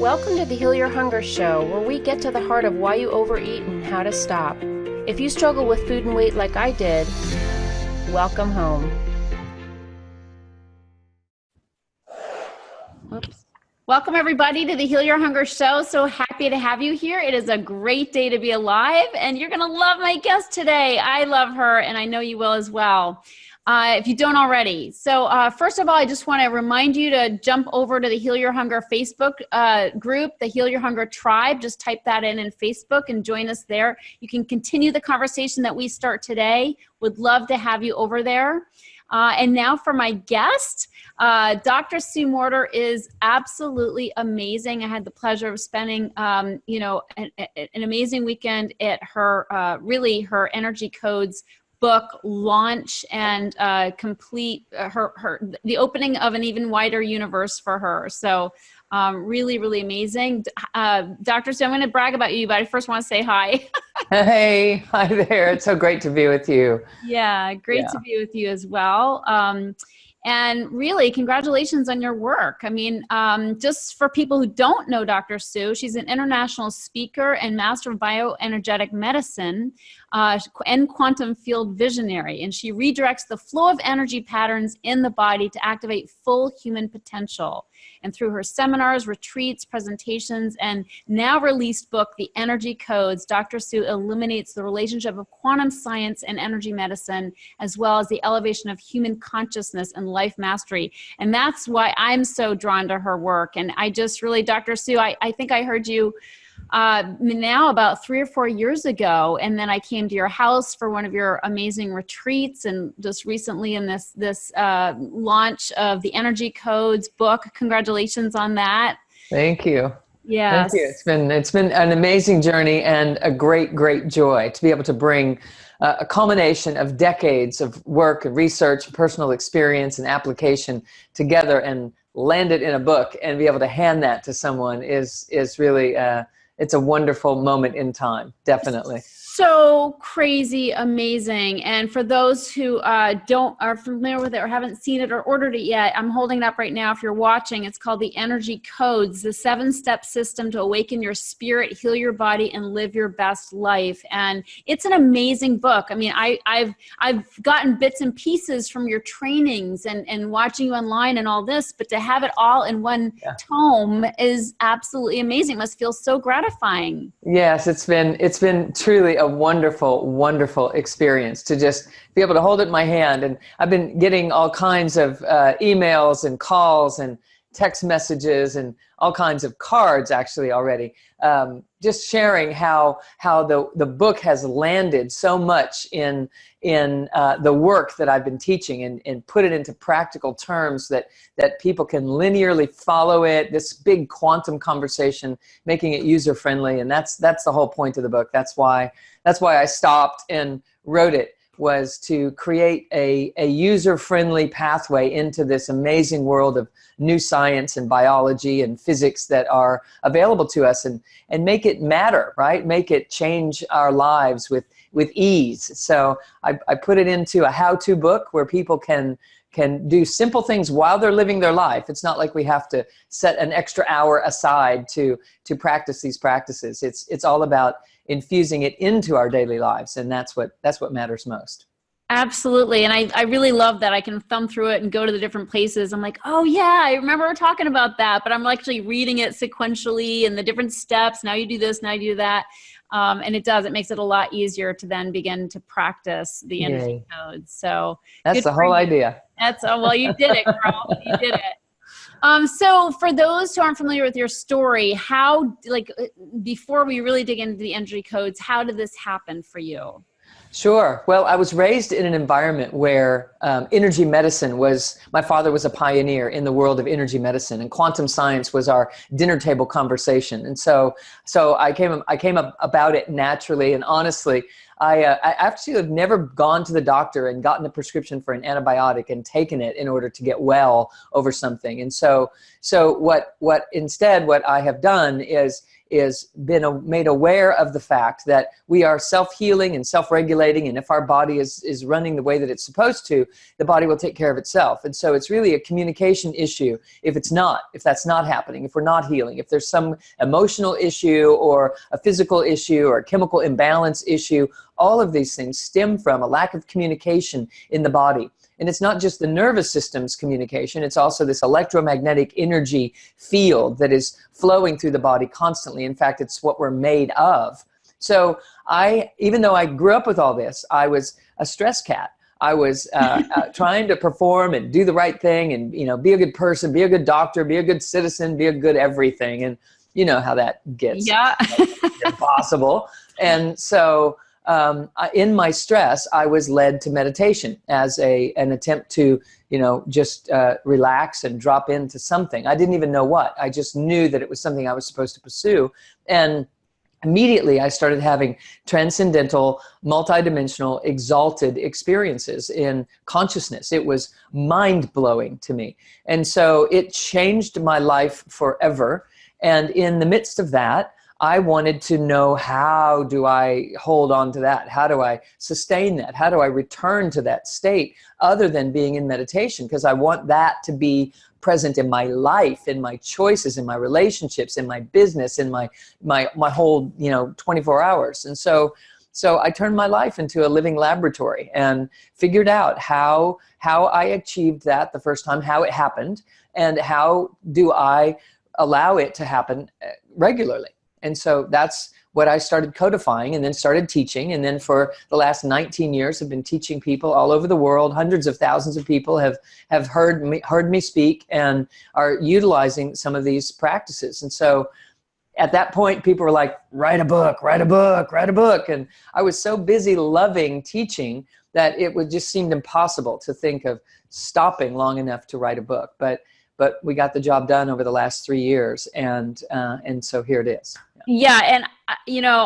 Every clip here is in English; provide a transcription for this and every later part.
Welcome to the Heal Your Hunger Show, where we get to the heart of why you overeat and how to stop. If you struggle with food and weight like I did, welcome home. Oops. Welcome everybody to the Heal Your Hunger Show. So happy to have you here. It is a great day to be alive, and you're going to love my guest today. I love her, and I know you will as well. If you don't already. So first of all, I just want to remind you to jump over to the Heal Your Hunger Facebook group, the Heal Your Hunger Tribe. Just type that in Facebook and join us there. You can continue the conversation that we start today. Would love to have you over there. And now for my guest, Dr. Sue Morter is absolutely amazing. I had the pleasure of spending, an amazing weekend at her, her Energy Codes book launch and complete the opening of an even wider universe for her. So really, really amazing. Dr. Sue, I'm going to brag about you, but I first want to say hi. Hey, hi there. It's so great to be with you. Yeah, great to be with you as well. And really, congratulations on your work. I mean, just for people who don't know Dr. Sue, she's an international speaker and master of bioenergetic medicine and quantum field visionary. And she redirects the flow of energy patterns in the body to activate full human potential. And through her seminars, retreats, presentations, and now released book, The Energy Codes, Dr. Sue illuminates the relationship of quantum science and energy medicine, as well as the elevation of human consciousness and life mastery. And that's why I'm so drawn to her work. And I just really, Dr. Sue, I think I heard you now about 3 or 4 years ago, and then I came to your house for one of your amazing retreats, and just recently in this launch of the Energy Codes book. Congratulations on that. Thank you. Yes. Thank you. It's been an amazing journey and a great joy to be able to bring a culmination of decades of work and research, personal experience and application together and land it in a book and be able to hand that to someone is really it's a wonderful moment in time, definitely. So crazy, amazing. And for those who are familiar with it or haven't seen it or ordered it yet, I'm holding it up right now if you're watching. It's called The Energy Codes, the 7-step system to awaken your spirit, heal your body, and live your best life. And it's an amazing book. I mean, I've gotten bits and pieces from your trainings and watching you online and all this, but to have it all in one tome is absolutely amazing. It must feel so gratifying. Yes, it's been truly a wonderful experience to just be able to hold it in my hand. And I've been getting all kinds of emails and calls and text messages and all kinds of cards actually already, just sharing how the book has landed so much in the work that I've been teaching and put it into practical terms that people can linearly follow it, this big quantum conversation, making it user-friendly. And that's the whole point of the book. That's why I stopped and wrote it, was to create a user-friendly pathway into this amazing world of new science and biology and physics that are available to us, and make it matter, right? Make it change our lives with ease. So I put it into a how-to book where people can do simple things while they're living their life. It's not like we have to set an extra hour aside to practice these practices. It's all about infusing it into our daily lives, and that's what matters most. Absolutely. And I really love that I can thumb through it and go to the different places. I'm like, oh yeah, I remember talking about that, but I'm actually reading it sequentially and the different steps. Now you do this, now you do that. And it makes it a lot easier to then begin to practice the energy codes. So that's the whole idea. Well, you did it, girl. You did it. So for those who aren't familiar with your story, before we really dig into the energy codes, how did this happen for you? Sure. Well, I was raised in an environment where energy medicine my father was a pioneer in the world of energy medicine, and quantum science was our dinner table conversation. And so I came up about it naturally. And honestly, I actually have never gone to the doctor and gotten a prescription for an antibiotic and taken it in order to get well over something. And so what I have done is is been made aware of the fact that we are self-healing and self-regulating, and if our body is running the way that it's supposed to, the body will take care of itself. And so it's really a communication issue if that's not happening, if we're not healing, if there's some emotional issue or a physical issue or a chemical imbalance issue. All of these things stem from a lack of communication in the body. And it's not just the nervous system's communication, it's also this electromagnetic energy field that is flowing through the body constantly. In fact, it's what we're made of. So even though I grew up with all this, I was a stress cat. I was trying to perform and do the right thing and, be a good person, be a good doctor, be a good citizen, be a good everything. And you know how that gets. Yeah. Impossible. And so in my stress, I was led to meditation as an attempt to, just relax and drop into something. I didn't even know what. I just knew that it was something I was supposed to pursue. And immediately I started having transcendental, multidimensional, exalted experiences in consciousness. It was mind-blowing to me. And so it changed my life forever. And in the midst of that, I wanted to know, how do I hold on to that? How do I sustain that? How do I return to that state other than being in meditation? Because I want that to be present in my life, in my choices, in my relationships, in my business, in my whole, 24 hours. And so I turned my life into a living laboratory and figured out how I achieved that the first time, how it happened, and how do I allow it to happen regularly. And so that's what I started codifying and then started teaching. And then for the last 19 years, I've been teaching people all over the world. Hundreds of thousands of people have heard me speak and are utilizing some of these practices. And so at that point, people were like, write a book, write a book, write a book. And I was so busy loving teaching that it would just seemed impossible to think of stopping long enough to write a book. But we got the job done over the last 3 years. And so here it is. Yeah. And,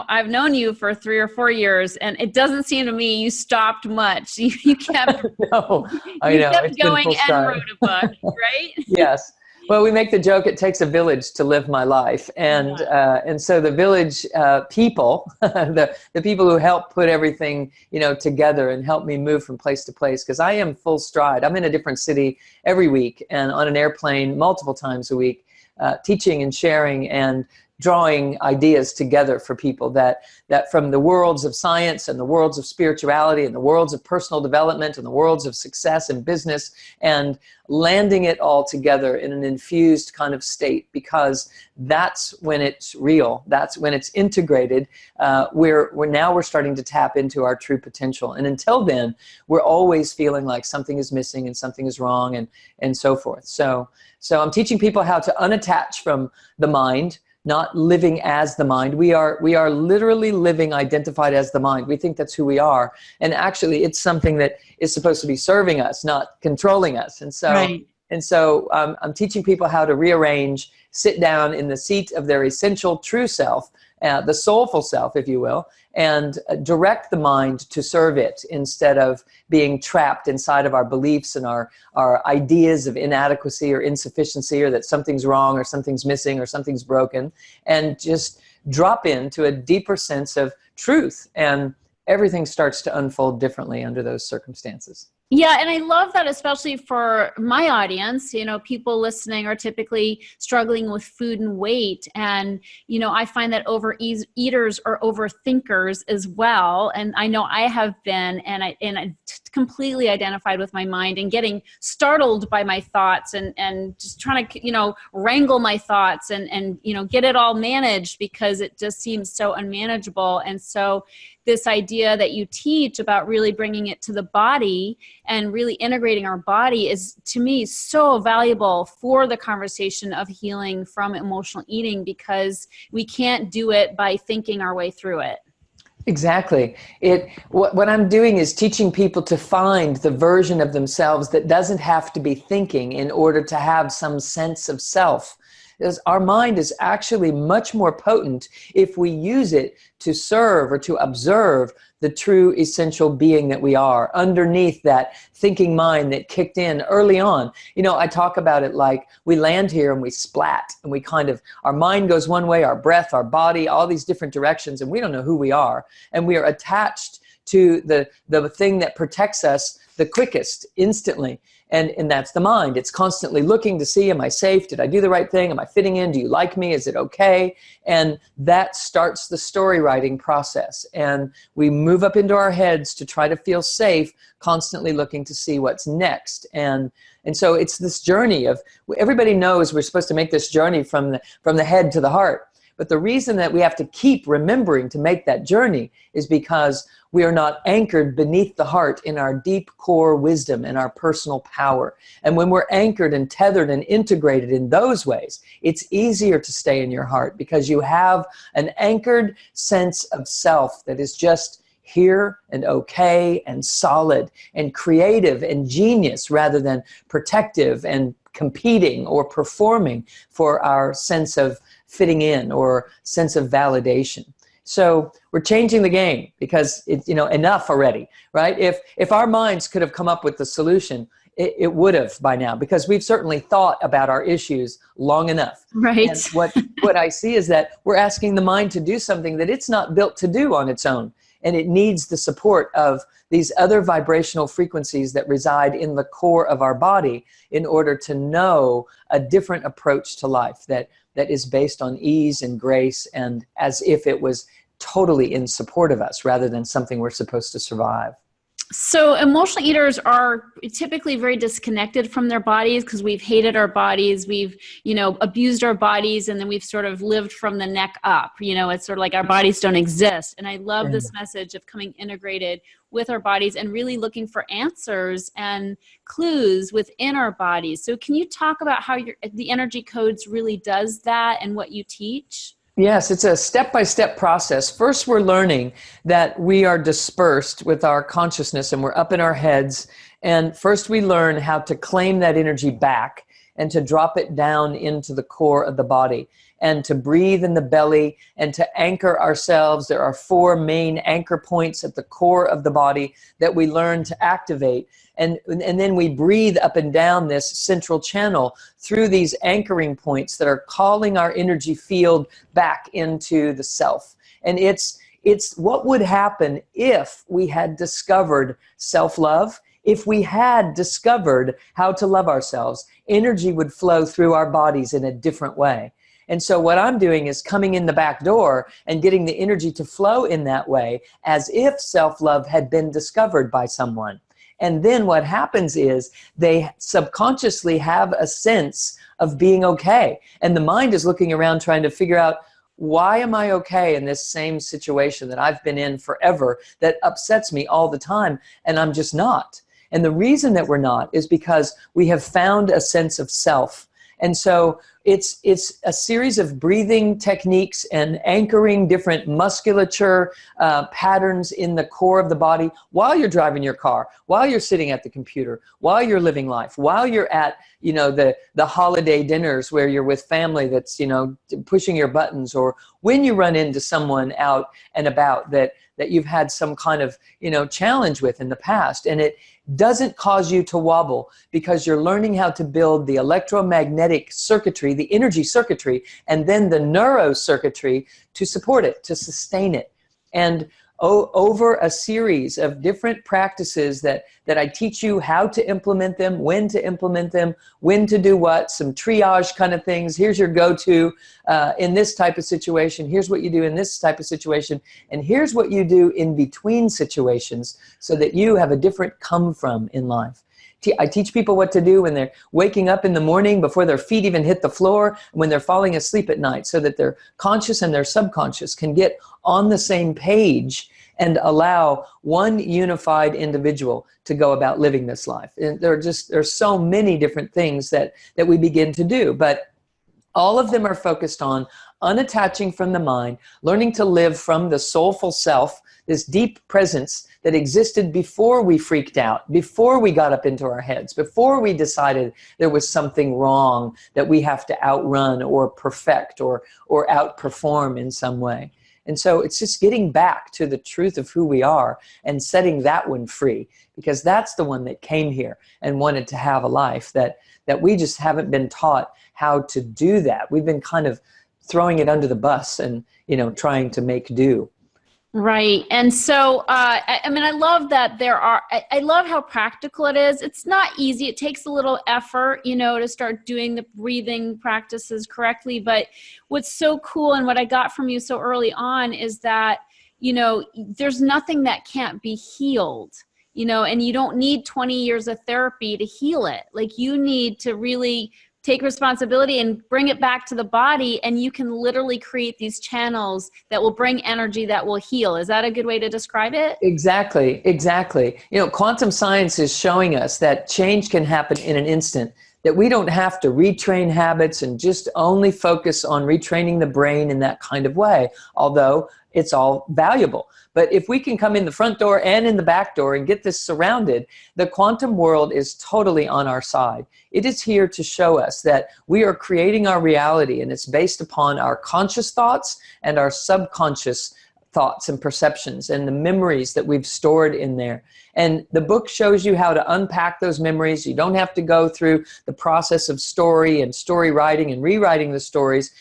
I've known you for 3 or 4 years, and it doesn't seem to me you stopped much. You kept, no, I know. Kept going and wrote a book, right? Yes. Well, we make the joke, it takes a village to live my life. And so the village people, the people who help put everything, together and help me move from place to place, because I am full stride. I'm in a different city every week and on an airplane multiple times a week, teaching and sharing and drawing ideas together for people that from the worlds of science and the worlds of spirituality and the worlds of personal development and the worlds of success and business, and landing it all together in an infused kind of state, because that's when it's real. That's when it's integrated. We're starting to tap into our true potential. And until then, we're always feeling like something is missing and something is wrong and so forth. So I'm teaching people how to unattach from the mind, not living as the mind. We are literally living identified as the mind. We think that's who we are. And actually it's something that is supposed to be serving us, not controlling us. And so, right. I'm teaching people how to rearrange, sit down in the seat of their essential true self, the soulful self, if you will, and direct the mind to serve it instead of being trapped inside of our beliefs and our ideas of inadequacy or insufficiency, or that something's wrong or something's missing or something's broken, and just drop into a deeper sense of truth. And everything starts to unfold differently under those circumstances. Yeah. And I love that, especially for my audience. People listening are typically struggling with food and weight. And, I find that overeaters are overthinkers as well. And I know I have been, and I completely identified with my mind and getting startled by my thoughts and just trying to, wrangle my thoughts and get it all managed, because it just seems so unmanageable. And so this idea that you teach about really bringing it to the body and really integrating our body is, to me, so valuable for the conversation of healing from emotional eating, because we can't do it by thinking our way through it. Exactly. What I'm doing is teaching people to find the version of themselves that doesn't have to be thinking in order to have some sense of self. is our mind is actually much more potent if we use it to serve or to observe the true essential being that we are underneath that thinking mind that kicked in early on. You know, I talk about it like we land here and we splat, and we kind of, our mind goes one way, our breath, our body, all these different directions, and we don't know who we are. And we are attached to the thing that protects us the quickest, instantly. And that's the mind. It's constantly looking to see, am I safe? Did I do the right thing? Am I fitting in? Do you like me? Is it okay? And that starts the story writing process. And we move up into our heads to try to feel safe, constantly looking to see what's next. And so it's this journey of, everybody knows we're supposed to make this journey from the head to the heart. But the reason that we have to keep remembering to make that journey is because we are not anchored beneath the heart in our deep core wisdom and our personal power. And when we're anchored and tethered and integrated in those ways, it's easier to stay in your heart because you have an anchored sense of self that is just here and okay and solid and creative and genius, rather than protective and competing or performing for our sense of fitting in or sense of validation. So we're changing the game because it's, enough already, right? If our minds could have come up with the solution, it would have by now, because we've certainly thought about our issues long enough. Right. And what I see is that we're asking the mind to do something that it's not built to do on its own. And it needs the support of these other vibrational frequencies that reside in the core of our body in order to know a different approach to life that is based on ease and grace, and as if it was totally in support of us rather than something we're supposed to survive. So emotional eaters are typically very disconnected from their bodies because we've hated our bodies, we've, abused our bodies, and then we've sort of lived from the neck up. It's sort of like our bodies don't exist. And I love this message of coming integrated with our bodies and really looking for answers and clues within our bodies. So can you talk about how the energy codes really does that and what you teach? Yes, it's a step-by-step process. First, we're learning that we are dispersed with our consciousness and we're up in our heads. And first we learn how to claim that energy back and to drop it down into the core of the body and to breathe in the belly and to anchor ourselves. There are 4 main anchor points at the core of the body that we learn to activate. And then we breathe up and down this central channel through these anchoring points that are calling our energy field back into the self. And it's what would happen if we had discovered self-love. If we had discovered how to love ourselves, energy would flow through our bodies in a different way. And so what I'm doing is coming in the back door and getting the energy to flow in that way, as if self-love had been discovered by someone. And then what happens is they subconsciously have a sense of being okay. And the mind is looking around trying to figure out, why am I okay in this same situation that I've been in forever that upsets me all the time, and I'm just not? And the reason that we're not is because we have found a sense of self. And so it's a series of breathing techniques and anchoring different musculature patterns in the core of the body while you're driving your car, while you're sitting at the computer, while you're living life, while you're at the holiday dinners where you're with family that's pushing your buttons, or when you run into someone out and about that you've had some kind of challenge with in the past, and it doesn't cause you to wobble because you're learning how to build the electromagnetic circuitry, the energy circuitry, and then the neurocircuitry to support it, to sustain it. And over a series of different practices that I teach you how to implement them, when to do what, some triage kind of things. Here's your go-to in this type of situation. Here's what you do in this type of situation. And here's what you do in between situations so that you have a different come from in life. I teach people what to do when they're waking up in the morning before their feet even hit the floor, when they're falling asleep at night, so that their conscious and their subconscious can get on the same page and allow one unified individual to go about living this life. And there's so many different things that we begin to do. But All of them are focused on unattaching from the mind, learning to live from the soulful self, this deep presence that existed before we freaked out, before we got up into our heads, before we decided there was something wrong that we have to outrun or perfect or outperform in some way. And so it's just getting back to the truth of who we are and setting that one free, because that's the one that came here and wanted to have a life that we just haven't been taught how to do that. We've been kind of throwing it under the bus and, trying to make do. Right. And so, I mean, I love that I love how practical it is. It's not easy. It takes a little effort, to start doing the breathing practices correctly. But what's so cool and what I got from you so early on is that, there's nothing that can't be healed, and you don't need 20 years of therapy to heal it. Like, you need to really take responsibility and bring it back to the body, and you can literally create these channels that will bring energy that will heal. Is that a good way to describe it? Exactly. Quantum science is showing us that change can happen in an instant, that we don't have to retrain habits and just only focus on retraining the brain in that kind of way, although it's all valuable. But if we can come in the front door and in the back door and get this surrounded, the quantum world is totally on our side. It is here to show us that we are creating our reality, and it's based upon our conscious thoughts and our subconscious thoughts and perceptions and the memories that we've stored in there. And the book shows you how to unpack those memories. You don't have to go through the process of story writing and rewriting the stories.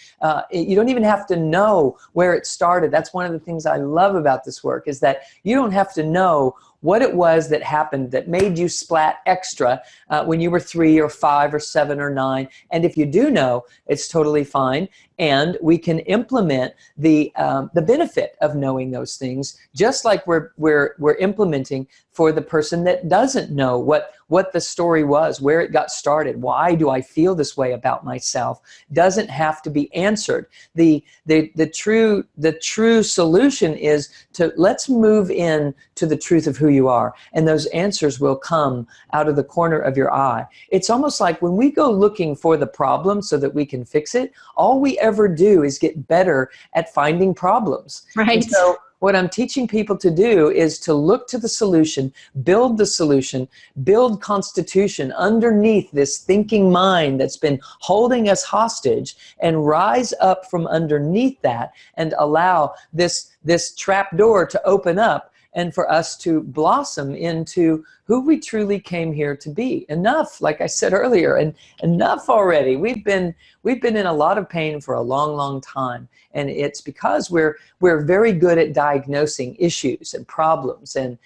You don't even have to know where it started. That's one of the things I love about this work, is that you don't have to know what it was that happened that made you splat extra when you were 3 or 5 or 7 or 9. And if you do know, it's totally fine. And we can implement the benefit of knowing those things, just like we're implementing for the person that doesn't know what the story was, where it got started. Why do I feel this way about myself? Doesn't have to be answered. The true solution is to let's move in to the truth of who you are, and those answers will come out of the corner of your eye. It's almost like when we go looking for the problem so that we can fix it, all we ever do is get better at finding problems. Right. And so what I'm teaching people to do is to look to the solution, build constitution underneath this thinking mind that's been holding us hostage, and rise up from underneath that and allow this trap door to open up and for us to blossom into who we truly came here to be. Enough, like I said earlier, and enough already. We've been in a lot of pain for a long, long time. And it's because we're very good at diagnosing issues and problems, and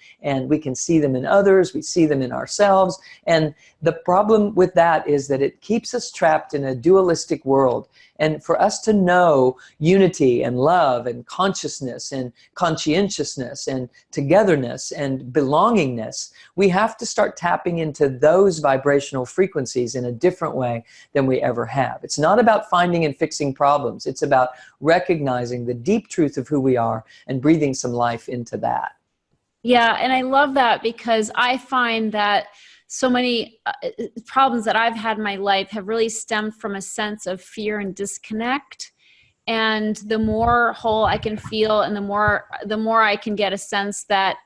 we can see them in others, we see them in ourselves. And the problem with that is that it keeps us trapped in a dualistic world. And for us to know unity and love and consciousness and conscientiousness and togetherness and belongingness, we have to start tapping into those vibrational frequencies in a different way than we ever have. It's not about finding and fixing problems. It's about recognizing the deep truth of who we are and breathing some life into that. Yeah, and I love that, because I find that so many problems that I've had in my life have really stemmed from a sense of fear and disconnect. And the more whole I can feel, and the more I can get a sense that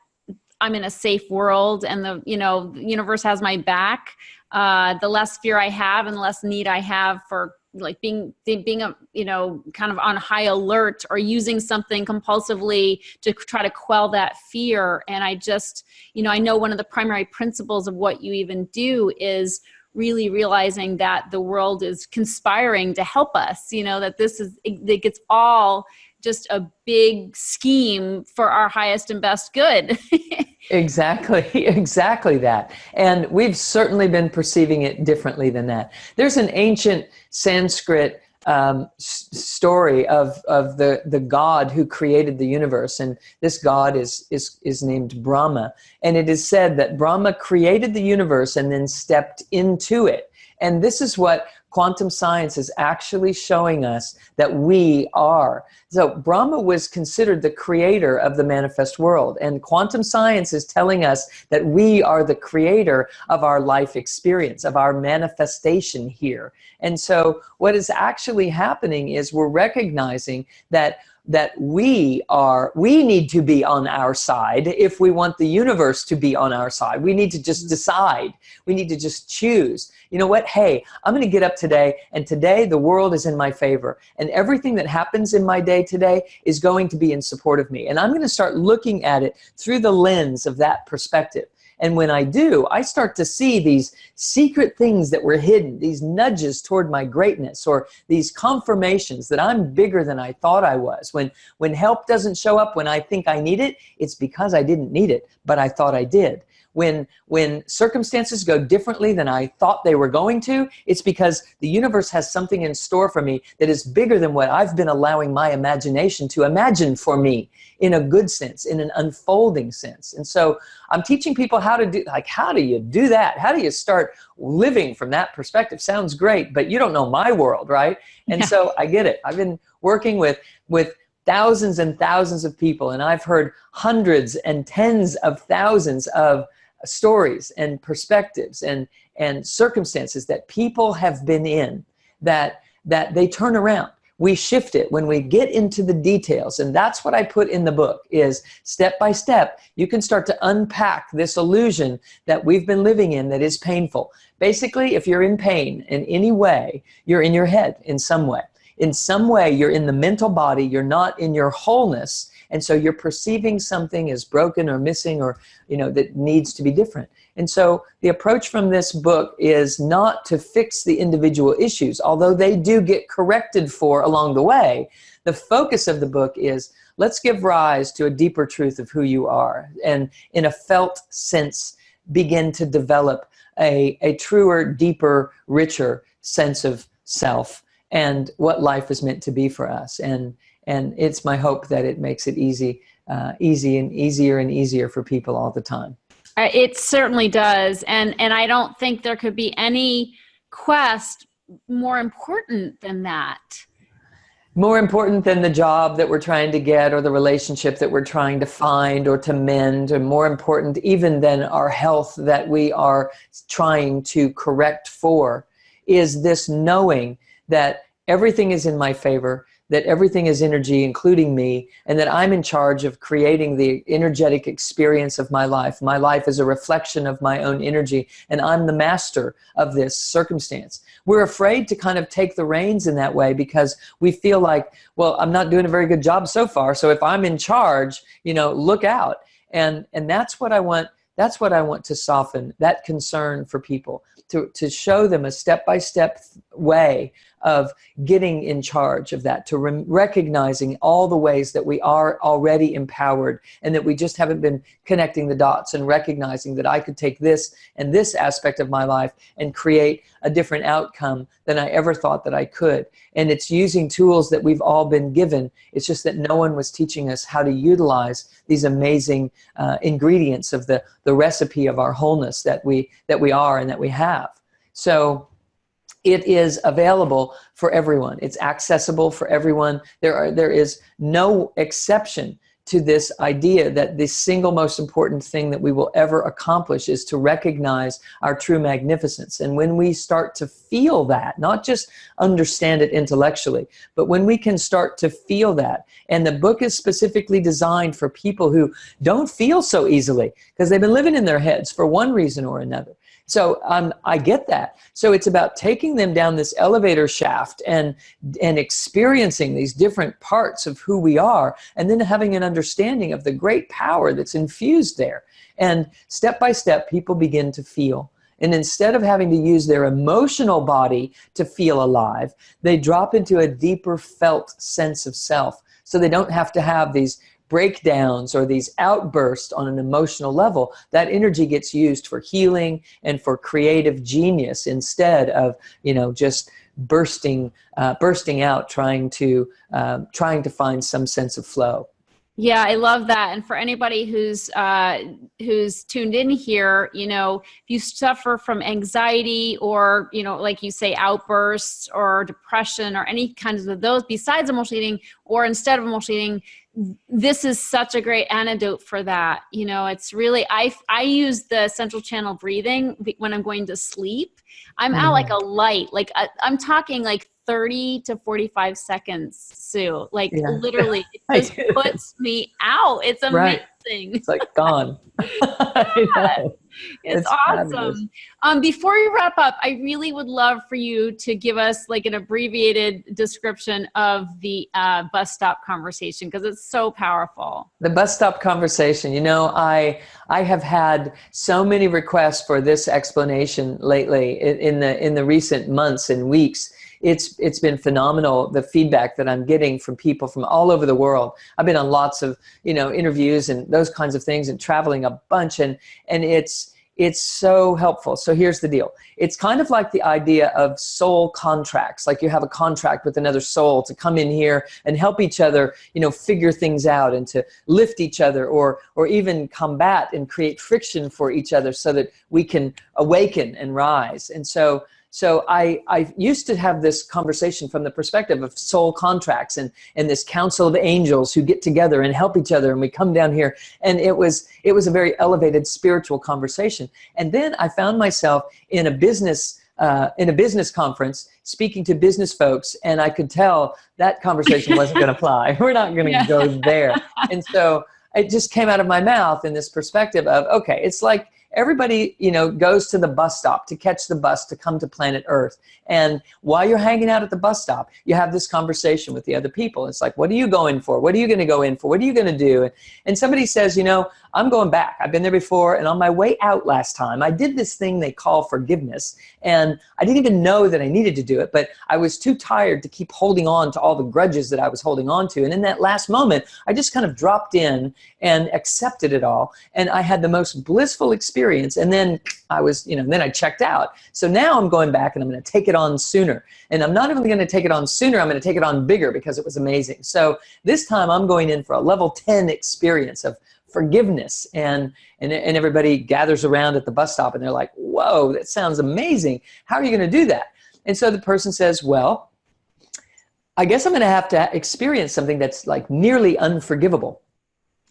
I'm in a safe world, and the universe has my back, the less fear I have and the less need I have for like being kind of on high alert or using something compulsively to try to quell that fear. And I just, I know one of the primary principles of what you even do is really realizing that the world is conspiring to help us, that it's all just a big scheme for our highest and best good. Exactly that. And we've certainly been perceiving it differently than that. There's an ancient Sanskrit story of the God who created the universe, and this God is named Brahma. And it is said that Brahma created the universe and then stepped into it. And this is what quantum science is actually showing us that we are. So Brahma was considered the creator of the manifest world, and quantum science is telling us that we are the creator of our life experience, of our manifestation here. And so what is actually happening is we're recognizing that we need to be on our side if we want the universe to be on our side. We need to just decide. We need to just choose. You know what? Hey, I'm going to get up today, and today the world is in my favor, and everything that happens in my day today is going to be in support of me. And I'm going to start looking at it through the lens of that perspective. And when I do, I start to see these secret things that were hidden, these nudges toward my greatness, or these confirmations that I'm bigger than I thought I was. When help doesn't show up when I think I need it, it's because I didn't need it, but I thought I did. When circumstances go differently than I thought they were going to, it's because the universe has something in store for me that is bigger than what I've been allowing my imagination to imagine for me, in a good sense, in an unfolding sense. And so I'm teaching people how to do, like, how do you do that? How do you start living from that perspective? Sounds great, but you don't know my world, right? And so I get it. I've been working with thousands and thousands of people, and I've heard hundreds and tens of thousands of stories and perspectives and circumstances that people have been in that they turn around. We shift it when we get into the details, and that's what I put in the book, is step by step you can start to unpack this illusion that we've been living in that is painful. Basically, if you're in pain in any way, you're in your head in some way. In some way, you're in the mental body, you're not in your wholeness. And so you're perceiving something as broken or missing, or, you know, that needs to be different. And so the approach from this book is not to fix the individual issues, although they do get corrected for along the way. The focus of the book is, let's give rise to a deeper truth of who you are, and in a felt sense, begin to develop a truer, deeper, richer sense of self and what life is meant to be for us. And it's my hope that it makes it easy and easier for people all the time. It certainly does. And I don't think there could be any quest more important than that. More important than the job that we're trying to get, or the relationship that we're trying to find or to mend, and more important even than our health that we are trying to correct for, is this knowing that everything is in my favor, that everything is energy, including me, and that I'm in charge of creating the energetic experience of my life. My life is a reflection of my own energy, and I'm the master of this circumstance. We're afraid to kind of take the reins in that way because we feel like, well, I'm not doing a very good job so far, so if I'm in charge, you know, look out. And that's what I want. That's what I want to soften, that concern for people, to show them a step-by-step way of getting in charge of that, to recognizing all the ways that we are already empowered, and that we just haven't been connecting the dots and recognizing that I could take this and this aspect of my life and create a different outcome than I ever thought that I could. And it's using tools that we've all been given. It's just that no one was teaching us how to utilize these amazing ingredients of the recipe of our wholeness that we are and that we have. So it is available for everyone. It's accessible for everyone. There is no exception to this idea that the single most important thing that we will ever accomplish is to recognize our true magnificence. And when we start to feel that, not just understand it intellectually, but when we can start to feel that, and the book is specifically designed for people who don't feel so easily because they've been living in their heads for one reason or another. So I get that. So it's about taking them down this elevator shaft and experiencing these different parts of who we are, and then having an understanding of the great power that's infused there. And step by step, people begin to feel. And instead of having to use their emotional body to feel alive, they drop into a deeper felt sense of self. So they don't have to have these breakdowns or these outbursts on an emotional level. That energy gets used for healing and for creative genius, instead of, you know, just bursting out, trying to find some sense of flow. Yeah, I love that. And for anybody who's tuned in here, you know, if you suffer from anxiety or, you know, like you say, outbursts or depression or any kinds of those besides emotional eating or instead of emotional eating, this is such a great antidote for that. You know, it's really, I use the central channel breathing when I'm going to sleep. I'm out like a light, like I'm talking like 30 to 45 seconds, Sue. Like literally, it just puts me out. It's amazing. Right. It's like gone. I know. It's awesome. Before we wrap up, I really would love for you to give us like an abbreviated description of the bus stop conversation, because it's so powerful. The bus stop conversation. You know, I have had so many requests for this explanation lately in the recent months and weeks. It's been phenomenal, the feedback that I'm getting from people from all over the world. I've been on lots of, you know, interviews and those kinds of things and traveling a bunch, and it's so helpful. So here's the deal. It's kind of like the idea of soul contracts, like you have a contract with another soul to come in here and help each other, you know, figure things out and to lift each other or even combat and create friction for each other so that we can awaken and rise. And so I used to have this conversation from the perspective of soul contracts and this council of angels who get together and help each other, and we come down here, and it was a very elevated spiritual conversation. And then I found myself in a business conference speaking to business folks, and I could tell that conversation wasn't going to fly. We're not going to go there. And so it just came out of my mouth in this perspective of, okay, it's like everybody, you know, goes to the bus stop to catch the bus to come to planet Earth. And while you're hanging out at the bus stop, you have this conversation with the other people. It's like, what are you going for? What are you going to go in for? What are you going to do? And somebody says, you know, I'm going back. I've been there before. And on my way out last time, I did this thing they call forgiveness. And I didn't even know that I needed to do it, but I was too tired to keep holding on to all the grudges that I was holding on to. And in that last moment, I just kind of dropped in and accepted it all. And I had the most blissful experience. And then I was, you know, then I checked out. So now I'm going back and I'm going to take it on sooner. And I'm not even going to take it on sooner. I'm going to take it on bigger because it was amazing. So this time I'm going in for a level 10 experience of forgiveness. And everybody gathers around at the bus stop and they're like, whoa, that sounds amazing. How are you going to do that? And so the person says, well, I guess I'm going to have to experience something that's like nearly unforgivable.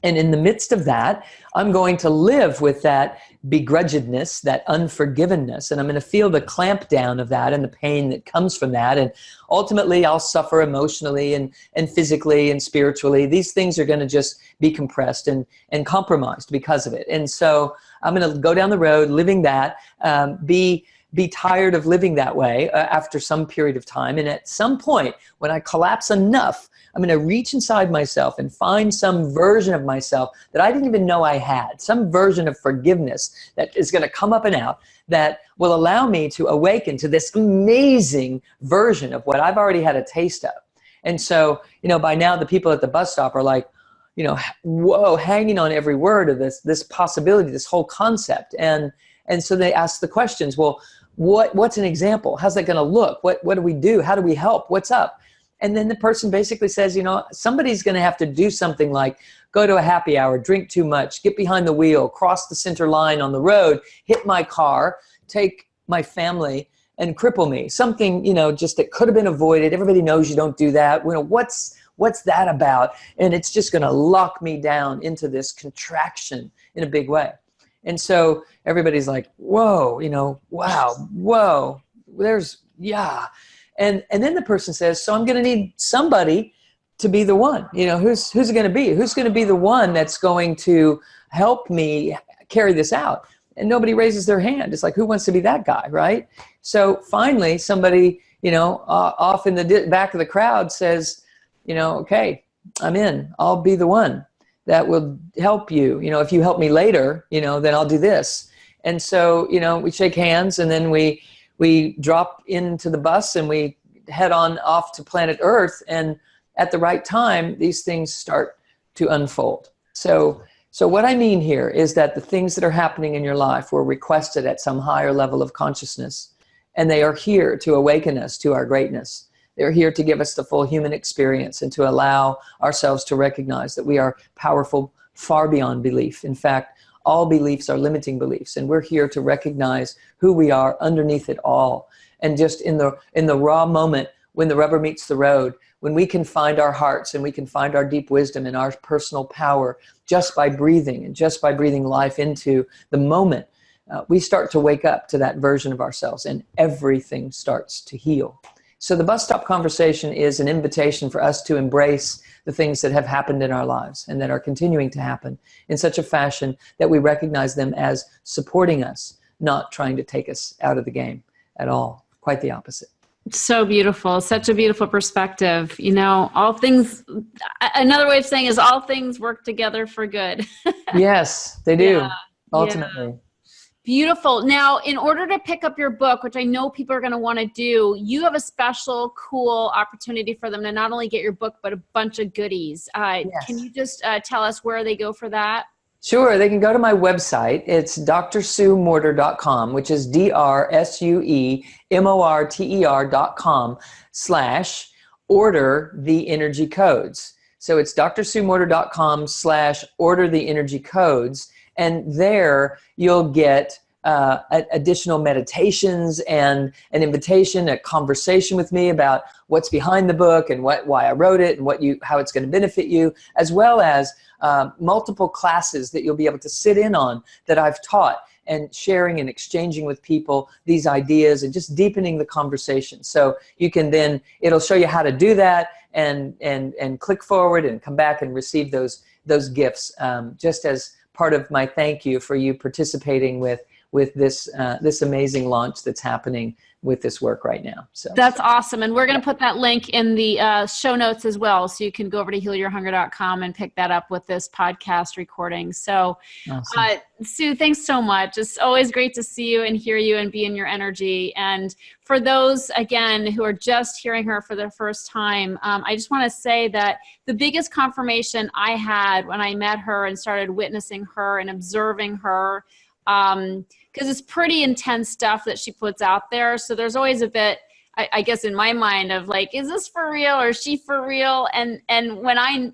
And in the midst of that, I'm going to live with that begrudgedness, that unforgivenness, and I'm going to feel the clamp down of that and the pain that comes from that. And ultimately, I'll suffer emotionally and physically and spiritually. These things are going to just be compressed and compromised because of it. And so I'm going to go down the road living that, be tired of living that way after some period of time. And at some point, when I collapse enough, I'm going to reach inside myself and find some version of myself that I didn't even know I had, some version of forgiveness that is going to come up and out that will allow me to awaken to this amazing version of what I've already had a taste of. And so, you know, by now the people at the bus stop are like, you know, whoa, hanging on every word of this possibility, this whole concept. And so they ask the questions, well, what's an example? How's that going to look? What do we do? How do we help? What's up? And then the person basically says, you know, somebody's going to have to do something like go to a happy hour, drink too much, get behind the wheel, cross the center line on the road, hit my car, take my family, and cripple me. Something, you know, just that could have been avoided. Everybody knows you don't do that. You know, what's that about? And it's just going to lock me down into this contraction in a big way. And so everybody's like, whoa, you know, wow, whoa, yeah. And then the person says, so I'm going to need somebody to be the one, you know, who's it going to be? Who's going to be the one that's going to help me carry this out? And nobody raises their hand. It's like, who wants to be that guy, right? So finally, somebody, you know, off in the back of the crowd says, you know, okay, I'm in. I'll be the one that will help you. You know, if you help me later, you know, then I'll do this. And so, you know, we shake hands and then we drop into the bus and we head on off to planet Earth. And at the right time, these things start to unfold. So what I mean here is that the things that are happening in your life were requested at some higher level of consciousness, and they are here to awaken us to our greatness. They're here to give us the full human experience and to allow ourselves to recognize that we are powerful far beyond belief. In fact, all beliefs are limiting beliefs, and we're here to recognize who we are underneath it all. And just in the raw moment, when the rubber meets the road, when we can find our hearts and we can find our deep wisdom and our personal power just by breathing and just by breathing life into the moment, we start to wake up to that version of ourselves, and everything starts to heal. So the bus stop conversation is an invitation for us to embrace the things that have happened in our lives and that are continuing to happen in such a fashion that we recognize them as supporting us, not trying to take us out of the game at all. Quite the opposite. So beautiful. Such a beautiful perspective. You know, all things, another way of saying is all things work together for good. Yes, they do. Yeah, ultimately. Yeah. Beautiful. Now, in order to pick up your book, which I know people are going to want to do, you have a special, cool opportunity for them to not only get your book, but a bunch of goodies. Yes. Can you just tell us where they go for that? Sure. They can go to my website. It's drsuemorter.com, which is drsuemorter.com/order the energy codes. So it's drsuemorter.com/order the energy codes. And there you'll get additional meditations and an invitation, a conversation with me about what's behind the book and why I wrote it and how it's going to benefit you, as well as multiple classes that you'll be able to sit in on that I've taught, and sharing and exchanging with people these ideas and just deepening the conversation. So you can then, it'll show you how to do that and click forward and come back and receive those gifts, just as part of my thank you for you participating with this amazing launch that's happening with this work right now. So that's awesome. And we're going to put that link in the show notes as well. So you can go over to healyourhunger.com and pick that up with this podcast recording. So awesome. Sue, thanks so much. It's always great to see you and hear you and be in your energy. And for those, again, who are just hearing her for the first time, I just want to say that the biggest confirmation I had when I met her and started witnessing her and observing her, because it's pretty intense stuff that she puts out there. So there's always a bit, I guess in my mind, of like, is this for real or is she for real? And when I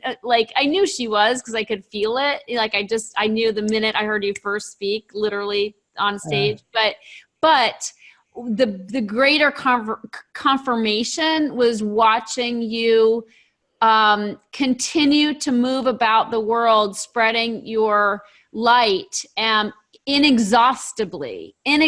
knew she was, because I could feel it. Like I knew the minute I heard you first speak, literally on stage. But the greater confirmation was watching you continue to move about the world, spreading your light inexhaustibly. And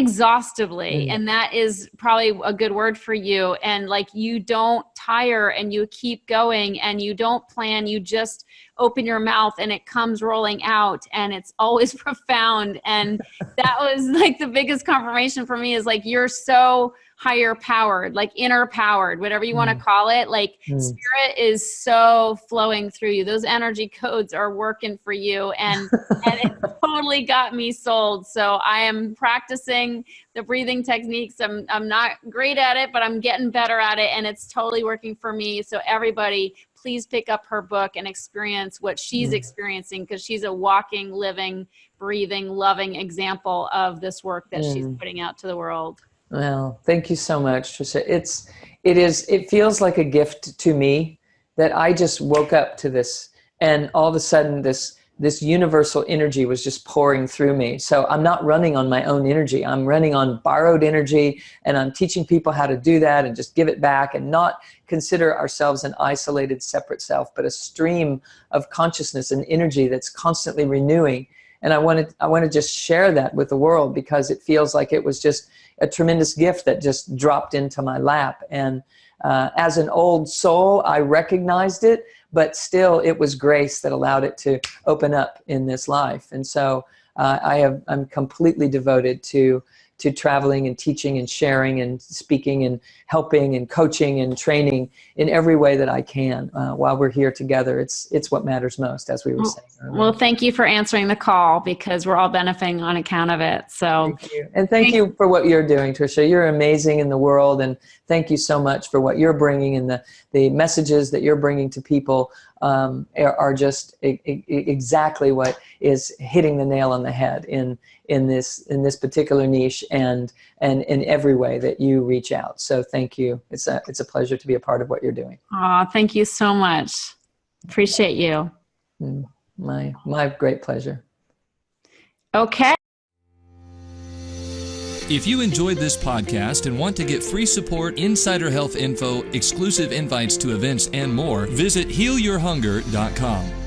that is probably a good word for you. And like, you don't tire and you keep going and you don't plan, you just open your mouth and it comes rolling out, and it's always profound. And that was like the biggest confirmation for me, is like, you're so higher powered, like inner powered, whatever you want to call it. Like spirit is so flowing through you. Those energy codes are working for you. And it totally got me sold. So I am practicing the breathing techniques. I'm not great at it, but I'm getting better at it. And it's totally working for me. So everybody, please pick up her book and experience what she's experiencing, because she's a walking, living, breathing, loving example of this work that she's putting out to the world. Well, thank you so much, Tricia. It feels like a gift to me that I just woke up to this, and all of a sudden this universal energy was just pouring through me. So I'm not running on my own energy. I'm running on borrowed energy, and I'm teaching people how to do that and just give it back and not consider ourselves an isolated, separate self, but a stream of consciousness and energy that's constantly renewing. And I want to just share that with the world, because it feels like it was just a tremendous gift that just dropped into my lap. And as an old soul, I recognized it, but still it was grace that allowed it to open up in this life. And so I'm completely devoted to traveling and teaching and sharing and speaking and helping and coaching and training in every way that I can while we're here together. It's what matters most, as we were saying earlier. Well, thank you for answering the call, because we're all benefiting on account of it. So thank you. And thank you for what you're doing, Tricia. You're amazing in the world, and thank you so much for what you're bringing, and the messages that you're bringing to people are just exactly what is hitting the nail on the head in this particular niche and in every way that you reach out. So thank you. It's a pleasure to be a part of what you're doing. Oh, thank you so much. Appreciate you. My great pleasure. Okay. If you enjoyed this podcast and want to get free support, insider health info, exclusive invites to events, and more, visit healyourhunger.com.